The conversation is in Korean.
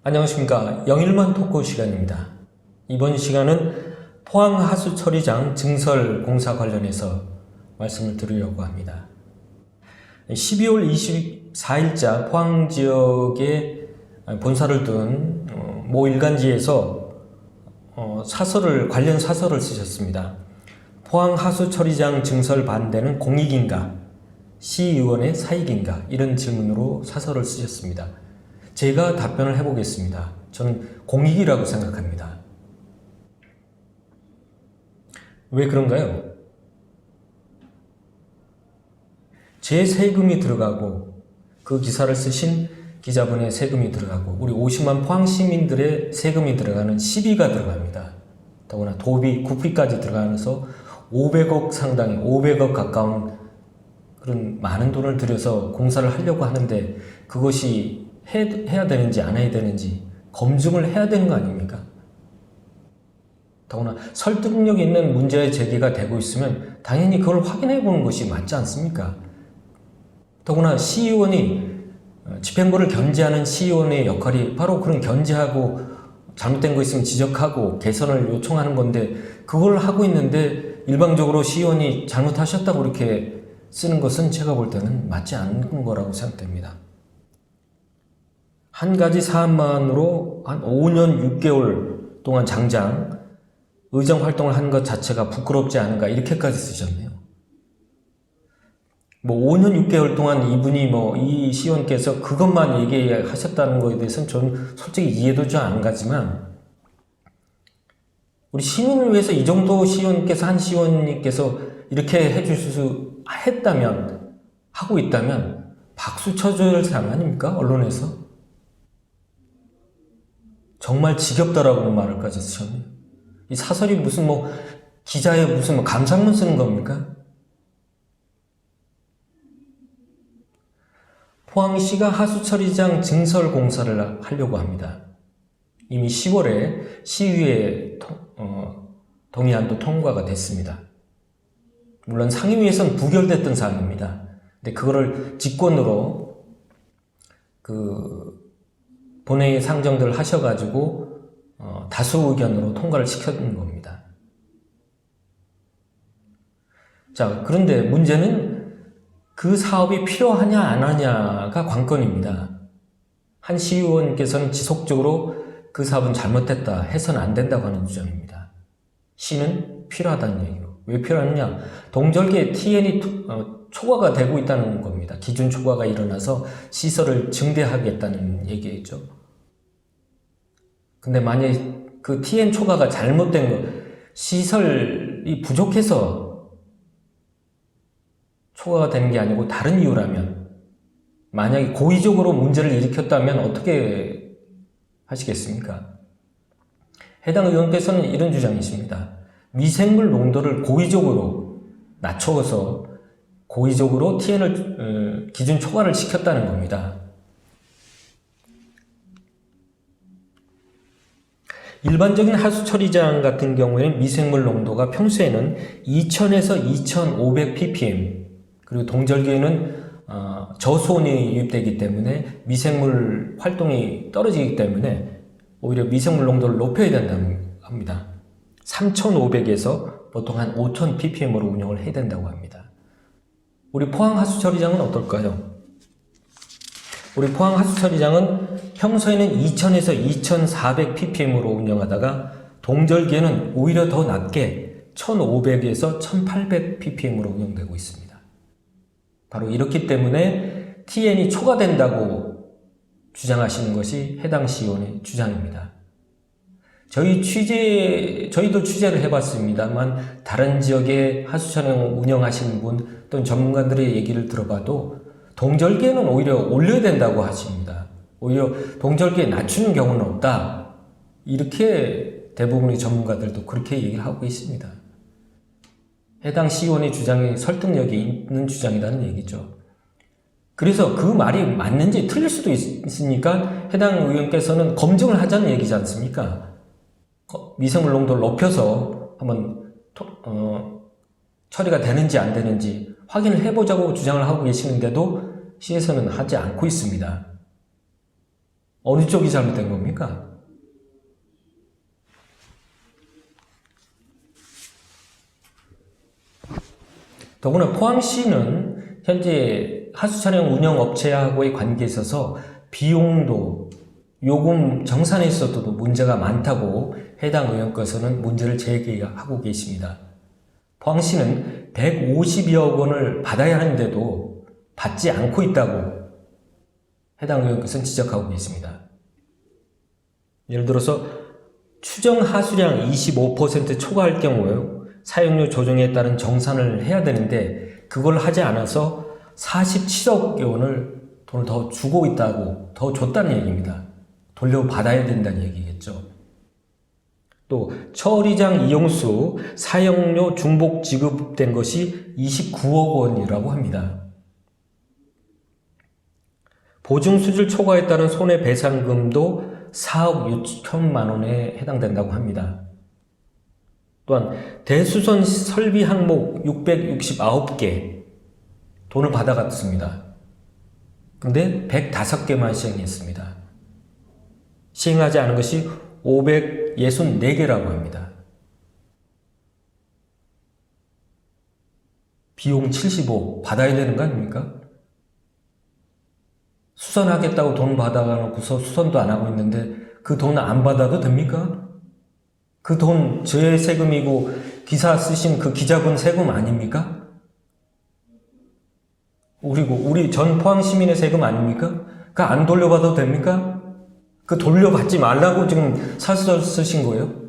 안녕하십니까. 영일만 토크 시간입니다. 이번 시간은 포항하수처리장 증설 공사 관련해서 말씀을 드리려고 합니다. 12월 24일자 포항 지역에 본사를 둔 모 일간지에서 관련 사설을 쓰셨습니다. 포항하수처리장 증설 반대는 공익인가, 시의원의 사익인가, 이런 질문으로 사설을 쓰셨습니다. 제가 답변을 해보겠습니다. 저는 공익이라고 생각합니다. 왜 그런가요? 제 세금이 들어가고 그 기사를 쓰신 기자분의 세금이 들어가고 우리 50만 포항 시민들의 세금이 들어가는 시비가 들어갑니다. 더구나 도비, 국비까지 들어가면서 500억 상당의 500억 가까운 그런 많은 돈을 들여서 공사를 하려고 하는데 그것이 해야 되는지 안 해야 되는지 검증을 해야 되는 거 아닙니까? 더구나 설득력 있는 문제 제기가 되고 있으면 당연히 그걸 확인해 보는 것이 맞지 않습니까? 더구나 시의원이 집행부를 견제하는 시의원의 역할이 바로 그런 견제하고 잘못된 거 있으면 지적하고 개선을 요청하는 건데 그걸 하고 있는데 일방적으로 시의원이 잘못하셨다고 이렇게 쓰는 것은 제가 볼 때는 맞지 않는 거라고 생각됩니다. 한 가지 사안만으로 한 5년 6개월 동안 장장 의정 활동을 한 것 자체가 부끄럽지 않은가 이렇게까지 쓰셨네요. 5년 6개월 동안 이분이 이 시의원께서 그것만 얘기하셨다는 것에 대해서는 저는 솔직히 이해도 좀 안 가지만 우리 시민을 위해서 이 정도 시의원께서 한 시의원님께서 이렇게 해줄 수 했다면 하고 있다면 박수 쳐줘야 할 사람 아닙니까? 언론에서 정말 지겹다라고 말을까지 쓰셨네요. 이 사설이 무슨 기자의 무슨 감상문 쓰는 겁니까? 포항시가 하수처리장 증설 공사를 하려고 합니다. 이미 10월에 시의회 동의안도 통과가 됐습니다. 물론 상임위에서는 부결됐던 사안입니다. 근데 그거를 직권으로 본회의 상정들 하셔가지고 다수 의견으로 통과를 시켰는 겁니다. 자, 그런데 문제는 그 사업이 필요하냐 안 하냐가 관건입니다. 한 시의원께서는 지속적으로 그 사업은 잘못됐다 해서는 안 된다고 하는 주장입니다. 시는 필요하다는 얘기로. 왜 필요하느냐? 동절기에 TN이 초과가 되고 있다는 겁니다. 기준 초과가 일어나서 시설을 증대하겠다는 얘기죠. 근데 만약에 그 TN 초과가 잘못된 거, 시설이 부족해서 초과가 되는 게 아니고 다른 이유라면, 만약에 고의적으로 문제를 일으켰다면 어떻게 하시겠습니까? 해당 의원께서는 이런 주장이십니다. 미생물 농도를 고의적으로 낮춰서 고의적으로 TN을 기준 초과를 시켰다는 겁니다. 일반적인 하수처리장 같은 경우에는 미생물 농도가 평소에는 2000에서 2500 ppm 그리고 동절기에는 저수온이 유입되기 때문에 미생물 활동이 떨어지기 때문에 오히려 미생물 농도를 높여야 된다고 합니다. 3500에서 보통 한 5000 ppm으로 운영을 해야 된다고 합니다. 우리 포항 하수처리장은 어떨까요? 우리 포항 하수처리장은 평소에는 2000에서 2400 ppm으로 운영하다가 동절기에는 오히려 더 낮게 1500에서 1800 ppm으로 운영되고 있습니다. 바로 이렇기 때문에 TN이 초과된다고 주장하시는 것이 해당 시의원의 주장입니다. 저희도 취재를 해봤습니다만 다른 지역에 하수처리장 운영하시는 분 또는 전문가들의 얘기를 들어봐도 동절기에는 오히려 올려야 된다고 하십니다. 오히려 동절기에 낮추는 경우는 없다. 이렇게 대부분의 전문가들도 그렇게 얘기를 하고 있습니다. 해당 시의원의 주장이 설득력이 있는 주장이라는 얘기죠. 그래서 그 말이 맞는지 틀릴 수도 있으니까 해당 의원께서는 검증을 하자는 얘기지 않습니까? 미생물 농도를 높여서 한번 처리가 되는지 안 되는지 확인을 해보자고 주장을 하고 계시는데도 시에서는 하지 않고 있습니다. 어느 쪽이 잘못된 겁니까? 더구나 포항시는 현재 하수차량 운영업체하고의 관계에 있어서 비용도 요금 정산에 있어서도 문제가 많다고 해당 의원께서는 문제를 제기하고 계십니다. 포항시는 150여억 원을 받아야 하는데도 받지 않고 있다고 해당 의원께서는 지적하고 계십니다. 예를 들어서 추정 하수량 25% 초과할 경우 사용료 조정에 따른 정산을 해야 되는데 그걸 하지 않아서 47억 원을 돈을 더 주고 있다고, 더 줬다는 얘기입니다. 돌려받아야 된다는 얘기겠죠. 또 처리장 이용수 사용료 중복 지급된 것이 29억 원이라고 합니다. 보증수질 초과에 따른 손해배상금도 4억 6천만 원에 해당된다고 합니다. 또한 대수선 설비 항목 669개 돈을 받아갔습니다. 근데 105개만 시행했습니다. 시행하지 않은 것이 564개라고 합니다. 비용 75 받아야 되는 거 아닙니까? 수선하겠다고 돈 받아가놓고서 수선도 안 하고 있는데 그 돈 안 받아도 됩니까? 그 돈 제 세금이고 기사 쓰신 그 기자분 세금 아닙니까? 그리고 우리 전 포항시민의 세금 아닙니까? 그 안 돌려받아도 됩니까? 그 돌려받지 말라고 지금 사설 쓰신 거예요?